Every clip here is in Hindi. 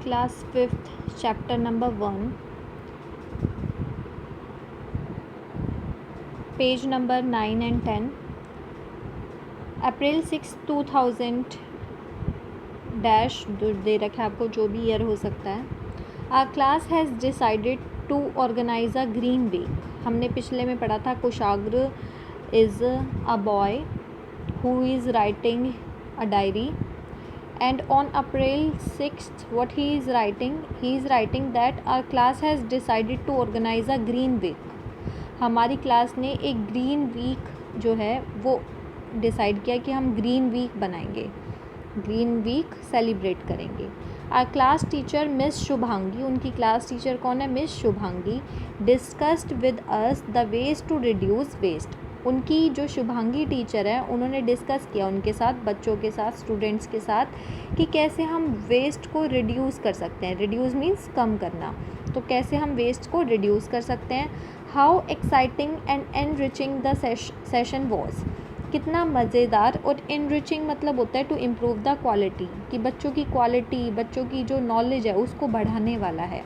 class 5th, chapter number 1, page number 9 and 10. April 6, 2000 dash दे रखा है आपको, जो भी ईयर हो सकता है. Our class has decided to organize a green week. हमने पिछले में पढ़ा था कुशाग्र is a boy who is writing a diary, and on April 6th what he is writing that our class has decided to organize a green week. हमारी क्लास ने एक ग्रीन वीक जो है वो डिसाइड किया कि हम ग्रीन वीक बनाएंगे, ग्रीन वीक सेलिब्रेट करेंगे. Our class teacher miss Shubhangi, उनकी क्लास टीचर कौन है? Miss Shubhangi. Discussed with us the ways to reduce waste. उनकी जो शुभांगी टीचर है उन्होंने डिस्कस किया उनके साथ, बच्चों के साथ, स्टूडेंट्स के साथ, कि कैसे हम वेस्ट को रिड्यूस कर सकते हैं. रिड्यूस मीन्स कम करना, तो कैसे हम वेस्ट को रिड्यूस कर सकते हैं. How exciting and enriching the session was. कितना मज़ेदार. और इनरिचिंग मतलब होता है टू इम्प्रूव द क्वालिटी, कि बच्चों की क्वालिटी, बच्चों की जो नॉलेज है उसको बढ़ाने वाला है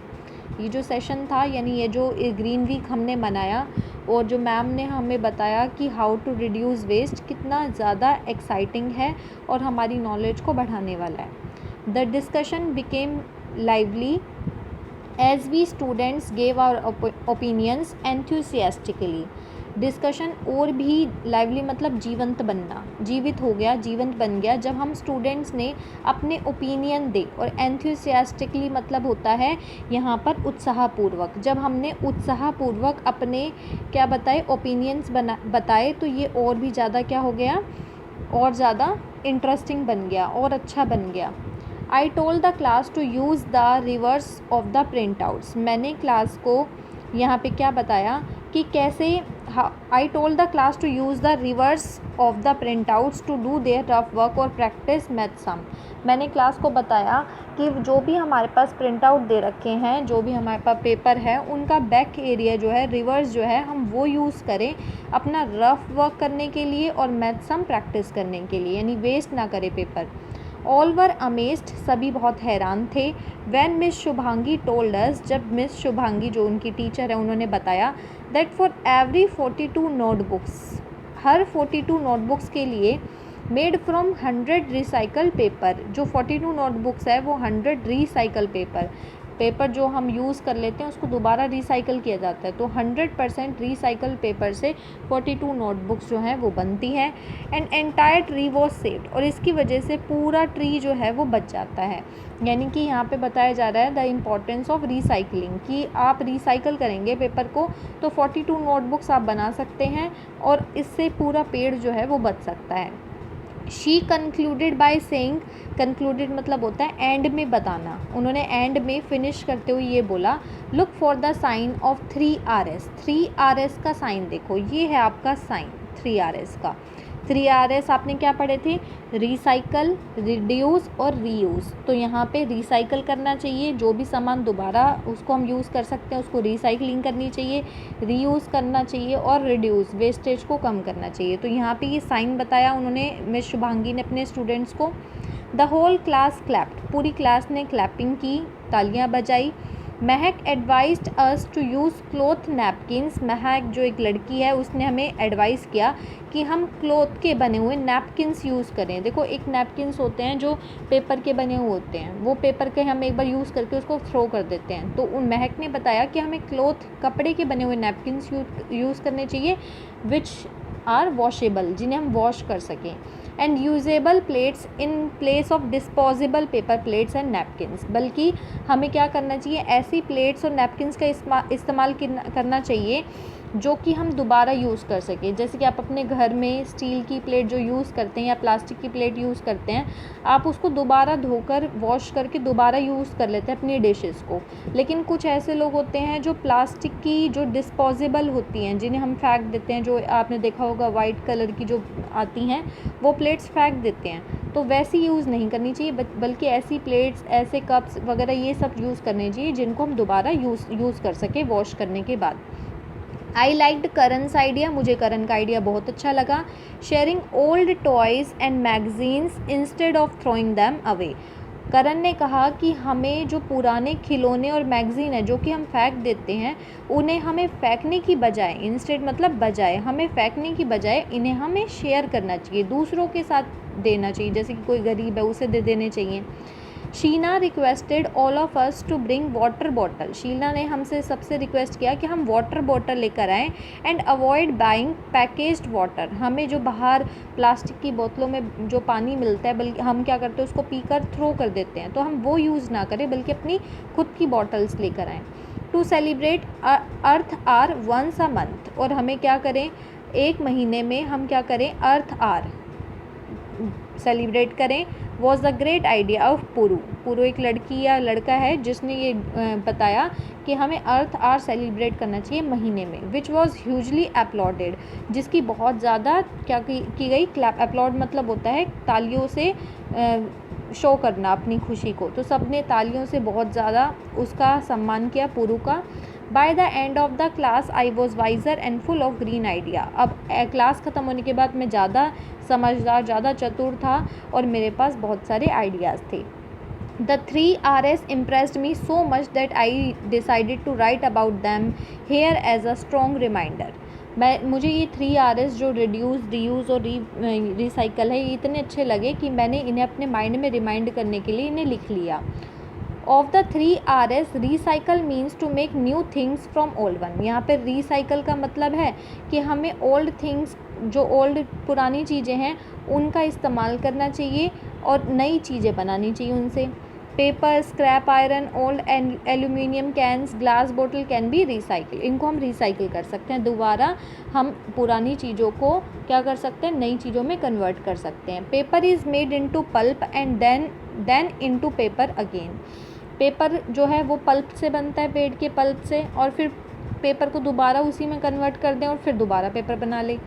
ये जो सेशन था. यानी ये जो ग्रीन वीक हमने मनाया और जो मैम ने हमें बताया कि हाउ टू रिड्यूस वेस्ट, कितना ज़्यादा एक्साइटिंग है और हमारी नॉलेज को बढ़ाने वाला है. The discussion became lively as we students gave our opinions enthusiastically. Discussion और भी लाइवली मतलब जीवंत बनना, जीवित हो गया, जीवंत बन गया जब हम स्टूडेंट्स ने अपने ओपिनियन दे. और एंथुसियास्टिकली मतलब होता है यहाँ पर उत्साहपूर्वक. जब हमने उत्साहपूर्वक अपने क्या बताए, ओपिनियंस बताए, तो ये और भी ज़्यादा क्या हो गया, और ज़्यादा इंटरेस्टिंग बन गया और अच्छा बन गया. I told the class to use the reverse of the printouts. मैंने क्लास को यहाँ पे क्या बताया कि कैसे. I told the class to use the reverse of the printouts to do their rough work और प्रैक्टिस मैथ सम. मैंने क्लास को बताया कि जो भी हमारे पास प्रिंट आउट दे रखे हैं, जो भी हमारे पास पेपर है, उनका बैक एरिया जो है, रिवर्स जो है, हम वो यूज़ करें अपना रफ वर्क करने के लिए और मैथ सम प्रैक्टिस करने के लिए, यानी वेस्ट ना करें पेपर. ऑल वर अमेज्ड, सभी बहुत हैरान थे. When miss Shubhangi told us, जब मिस शुभांगी जो उनकी टीचर है उन्होंने बताया that for every 42 notebooks, her 42 notebooks के लिए मेड फ्रॉम 100 रिसाइकल पेपर. जो 42 नोटबुक्स है वो 100 रिसाइकल पेपर जो हम यूज़ कर लेते हैं उसको दोबारा रिसाइकल किया जाता है. तो 100% रिसाइकल पेपर से 42 नोटबुक्स जो हैं वो बनती हैं. And entire tree was saved, और इसकी वजह से पूरा ट्री जो है वो बच जाता है. यानी कि यहाँ पे बताया जा रहा है द इम्पॉर्टेंस ऑफ रिसाइकलिंग, कि आप रिसाइकल करेंगे पेपर को तो 42 नोटबुक्स आप बना सकते हैं और इससे पूरा पेड़ जो है वो बच सकता है. She concluded by saying, concluded मतलब होता है एंड में बताना. उन्होंने एंड में फिनिश करते हुए ये बोला, look for the sign of 3RS. 3RS का साइन देखो, ये है आपका साइन 3RS का. 3RS आपने क्या पढ़े थे? रिसाइकल, रिड्यूस और रीयूज़. तो यहाँ पे रिसाइकल करना चाहिए, जो भी सामान दोबारा उसको हम यूज़ कर सकते हैं उसको रिसाइकलिंग करनी चाहिए, रीयूज़ करना चाहिए और रिड्यूस, वेस्टेज को कम करना चाहिए. तो यहाँ पे ये साइन बताया उन्होंने, मिस शुभांगी ने अपने स्टूडेंट्स को. द होल क्लास क्लैप्ड, पूरी क्लास ने क्लैपिंग की, तालियाँ बजाई. Mahak advised us to use cloth napkins. Mahak जो एक लड़की है उसने हमें एडवाइस किया कि हम क्लॉथ के बने हुए नैपकिन्स यूज़ करें. देखो एक नैपकिन्स होते हैं जो पेपर के बने हुए होते हैं, वो पेपर के हम एक बार यूज़ करके उसको थ्रो कर देते हैं. तो उन महक ने बताया कि हमें क्लॉथ, कपड़े के बने हुए नैपकिन्स यूज़ करने चाहिए विच आर वॉशेबल, जिन्हें हम वॉश कर सकें. And usable plates in place of disposable paper plates and napkins. बल्कि हमें क्या करना चाहिए, ऐसी प्लेट्स और नैपकिन्स का इस्तेमाल करना चाहिए जो कि हम दोबारा यूज़ कर सकें. जैसे कि आप अपने घर में स्टील की प्लेट जो यूज़ करते हैं या प्लास्टिक की प्लेट यूज़ करते हैं, आप उसको दोबारा धोकर वॉश करके दोबारा यूज़ कर लेते हैं अपनी डिशेस को. लेकिन कुछ ऐसे लोग होते हैं जो प्लास्टिक की जो डिस्पोजेबल होती हैं जिन्हें हम फेंक देते हैं, जो आपने देखा होगा वाइट कलर की जो आती हैं वो प्लेट्स फेंक देते हैं. तो वैसी यूज़ नहीं करनी चाहिए, बल्कि ऐसी प्लेट्स, ऐसे कप्स वगैरह ये सब यूज़ करने चाहिए जिनको हम दोबारा यूज़ कर सकें वॉश करने के बाद. आई लाइक्ड करन्स आइडिया, मुझे करण का आइडिया बहुत अच्छा लगा. Sharing old toys and magazines instead of throwing them away. Karan ने कहा कि हमें जो पुराने खिलौने और मैगज़ीन है जो कि हम फेंक देते हैं, उन्हें हमें फेंकने की बजाय, इंस्टेड मतलब बजाय, हमें फेंकने की बजाय इन्हें हमें शेयर करना चाहिए, दूसरों के साथ देना चाहिए, जैसे कि कोई गरीब है उसे दे देने चाहिए। Sheena requested all of us to bring water bottle, Sheena ने हमसे सबसे रिक्वेस्ट किया कि हम वाटर बॉटल लेकर आएँ and avoid buying packaged water, हमें जो बाहर प्लास्टिक की बोतलों में जो पानी मिलता है बल्कि हम क्या करते हैं उसको पीकर थ्रो कर देते हैं, तो हम वो यूज़ ना करें बल्कि अपनी खुद की बॉटल्स लेकर आएँ। To celebrate Earth Hour once a month, और हमें क्या करें, एक महीने में हम क्या करें, अर्थ आर सेलिब्रेट करें। Was the great idea of Puru, Puru एक लड़की या लड़का है जिसने ये बताया कि हमें अर्थ आर सेलिब्रेट करना चाहिए महीने में, विच वॉज ह्यूजली अपलॉडेड, जिसकी बहुत ज़्यादा क्या की गई, क्लैप, अपलॉड मतलब होता है तालियों से शो करना अपनी खुशी को, तो सब ने तालियों से बहुत ज़्यादा उसका सम्मान किया पुरु का। By the end of the class I was wiser and full of green idea, अब क्लास ख़त्म होने के बाद मैं ज़्यादा समझदार, ज़्यादा चतुर था और मेरे पास बहुत सारे आइडियाज़ थे। The 3 Rs impressed me so much that I decided to write about them here as a strong reminder. मुझे ये 3 Rs जो रिड्यूस, रीयूज़ और रिसाइकल है, ये इतने अच्छे लगे कि मैंने इन्हें अपने माइंड में रिमाइंड करने के लिए इन्हें लिख लिया। Of the 3 Rs, recycle means to make new things from old one, यहाँ पर रिसाइकल का मतलब है कि हमें ओल्ड थिंग्स, जो ओल्ड पुरानी चीज़ें हैं उनका इस्तेमाल करना चाहिए और नई चीज़ें बनानी चाहिए उनसे। Paper, scrap iron, old aluminium cans, glass बोतल कैन बी रिसाइकिल, इनको हम रिसाइकिल कर सकते हैं, दोबारा हम पुरानी चीज़ों को क्या कर सकते हैं, नई चीज़ों में कन्वर्ट कर सकते हैं। Paper is made into pulp and then into paper again, paper जो है वो पल्प से बनता है, पेड़ के पल्प से, और फिर पेपर को दोबारा उसी में कन्वर्ट कर दें और फिर दोबारा पेपर बना लें।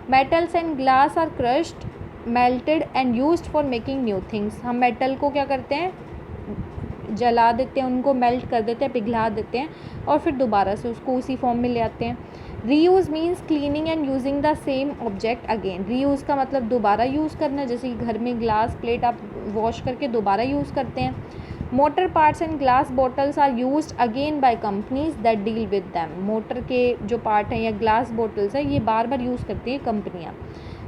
Metals and glass are crushed, melted and used for making new things, हम मेटल को क्या करते हैं, जला देते हैं, उनको मेल्ट कर देते हैं, पिघला देते हैं और फिर दोबारा से उसको उसी फॉर्म में ले आते हैं। Reuse means cleaning and using the same object again, reuse का मतलब दोबारा यूज़ करना, जैसे कि घर में ग्लास प्लेट आप वॉश करके दोबारा यूज़ करते हैं। Motor parts and glass bottles are used again by companies that deal with them, motor के जो पार्ट हैं या ग्लास बॉटल्स है ये बार बार यूज़ करती हैं कंपनियाँ।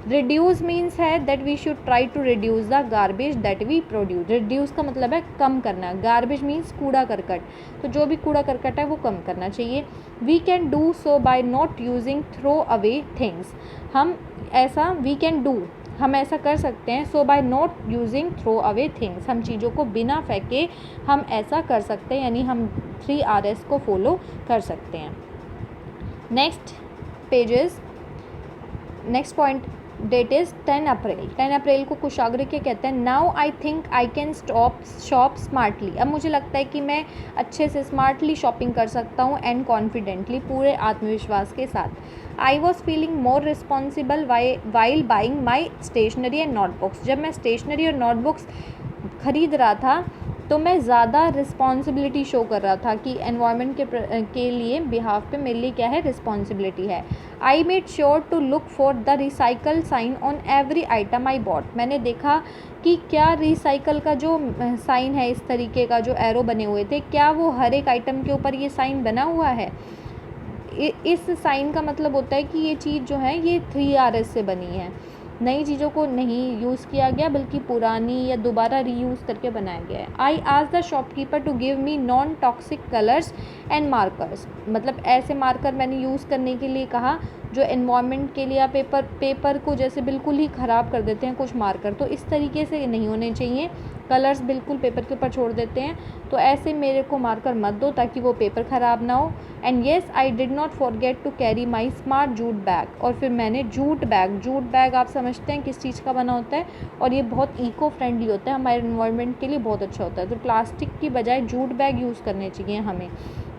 रिड्यूस मीन्स है that we should try to reduce the garbage that we produce, reduce का मतलब है कम करना, गार्बेज मीन्स कूड़ा करकट, तो जो भी कूड़ा करकट है वो कम करना चाहिए। We can do so by not using throw away things, हम ऐसा वी कैन डू, हम ऐसा कर सकते हैं, so by not using throw away things, हम चीज़ों को बिना फेंके हम ऐसा कर सकते हैं, यानी हम 3 Rs को फॉलो कर सकते हैं। Next pages, next point that is 10 अप्रैल, 10 अप्रैल को कुशाग्र के कहते हैं, now I think I can shop smartly, अब मुझे लगता है कि मैं अच्छे से स्मार्टली शॉपिंग कर सकता हूँ एंड कॉन्फिडेंटली, पूरे आत्मविश्वास के साथ। I was feeling more responsible while buying my stationery and notebooks, जब मैं स्टेशनरी और नोटबुक्स ख़रीद रहा था तो मैं ज़्यादा रिस्पॉन्सिबिलिटी शो कर रहा था कि एनवायरनमेंट के लिए बिहाफ पे मेरे लिए क्या है, रिस्पॉन्सिबिलिटी है। I made sure to look for the recycle sign on every item I bought, मैंने देखा कि क्या रिसाइकल का जो साइन है, इस तरीके का जो एरो बने हुए थे, क्या वो हर एक आइटम के ऊपर ये साइन बना हुआ है। इस साइन का मतलब होता है कि ये चीज़ जो है ये 3 Rs से बनी है, नई चीज़ों को नहीं यूज़ किया गया बल्कि पुरानी या दोबारा रीयूज़ करके बनाया गया है। I asked the shopkeeper to give me non toxic colours and markers, मतलब ऐसे मार्कर मैंने यूज़ करने के लिए कहा जो एनवायरनमेंट के लिए, या पेपर को जैसे बिल्कुल ही ख़राब कर देते हैं कुछ मार्कर, तो इस तरीके से नहीं होने चाहिए, कलर्स बिल्कुल पेपर के ऊपर छोड़ देते हैं, तो ऐसे मेरे को मार्कर मत दो ताकि वो पेपर ख़राब ना हो। And yes I did not forget to carry my smart jute bag, और फिर मैंने जूट बैग आप समझते हैं किस चीज़ का बना होता है, और ये बहुत इको फ्रेंडली होता है, हमारे एनवायरनमेंट के लिए बहुत अच्छा होता है, तो प्लास्टिक की बजाय जूट बैग यूज़ करने चाहिए हमें।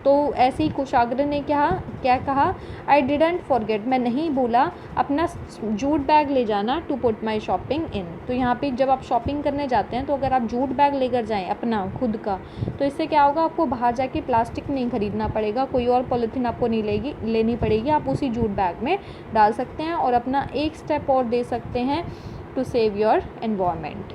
तो ऐसे ही कुशाग्र ने क्या कहा, आई डिडंट फॉरगेट, मैं नहीं भूला अपना जूट बैग ले जाना टू पुट माई शॉपिंग इन, तो यहाँ पे जब आप शॉपिंग करने जाते हैं तो अगर आप जूट बैग लेकर जाएं अपना खुद का, तो इससे क्या होगा, आपको बाहर जाके प्लास्टिक नहीं ख़रीदना पड़ेगा, कोई और पॉलीथीन आपको नहीं लेनी पड़ेगी, आप उसी जूट बैग में डाल सकते हैं और अपना एक स्टेप और दे सकते हैं टू सेव योर एनवायरनमेंट।